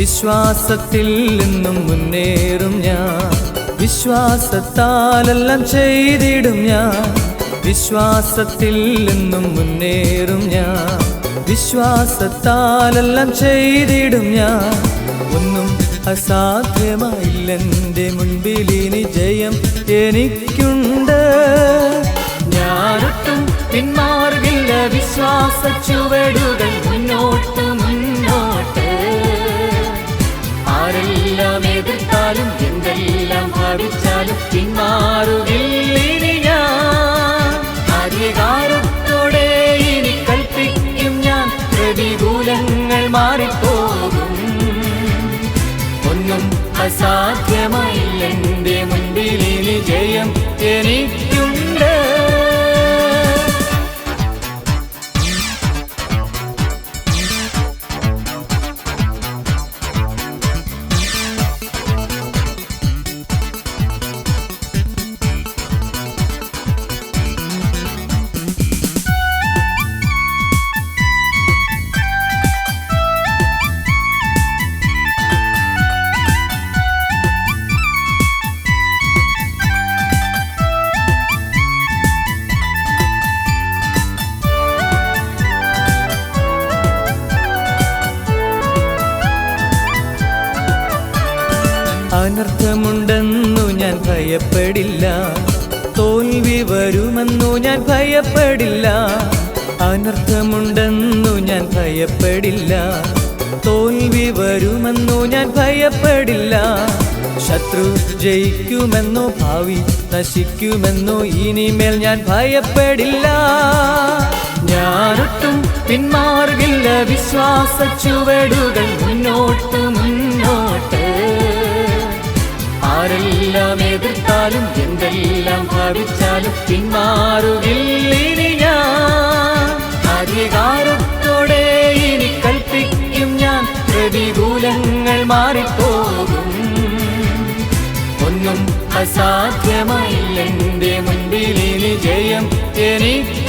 വിശ്വാസത്തിൽ നിന്നും മുന്നേറും ഞാൻ, വിശ്വാസത്താലെല്ലാം ചെയ്തിടും ഞാൻ. വിശ്വാസത്തിൽ നിന്നും മുന്നേറും ഞാൻ, വിശ്വാസത്താലെല്ലാം ചെയ്തിടും ഞാൻ. ഒന്നും അസാധ്യമായില്ലെൻ്റെ മുൻപിലിനി ജയം എനിക്കുണ്ട്. ഞാനൊട്ടും പിന്മാറുകില്ല, വിശ്വാസ ചുവടുകൾ മുന്നോട്ട് മുന്നോട്ട്. ആരെല്ലാം എതിർത്താലും എന്തെല്ലാം ഭാവിച്ചാലും പിന്മാറുകില്ലിനി ഞാൻ. അധികാരത്തോടെ ഇനി കൽപ്പിക്കും ഞാൻ, പ്രതികൂലങ്ങൾ മാറിപ്പോകും. ഒന്നും അസാധ്യമായില്ലെൻ്റെ മുൻപിലിനി ജയം എനിക്കുണ്ട്. അനർത്ഥമുണ്ടെന്നു ഞാൻ ഭയപ്പെടില്ല, തോൽവി വരുമെന്നു ഞാൻ ഭയപ്പെടില്ല. അനർത്ഥമുണ്ടെന്നു ഞാൻ ഭയപ്പെടില്ല, തോൽവി വരുമെന്നു ഞാൻ ഭയപ്പെടില്ല. ശത്രു ജയിക്കുമെന്നോ ഭാവി നശിക്കുമെന്നോ ഇനിമേൽ ഞാൻ ഭയപ്പെടില്ല. ഞാനൊട്ടും പിന്മാറുകില്ല, വിശ്വാസ ചുവടുകൾ മുന്നോട്ട് മുന്നോട്ട്. ആരെല്ലാം എതിർത്താലും എന്തെല്ലാം ഭാവിച്ചാലും പിന്മാറുകില്ലിനി ഞാൻ. അധികാരത്തോടെ ഇനി കൽപ്പിക്കും ഞാൻ, പ്രതികൂലങ്ങൾ മാറിപ്പോകും. ഒന്നും അസാധ്യമായില്ലെൻ്റെ മുൻപിലിനി ജയം എനിക്ക്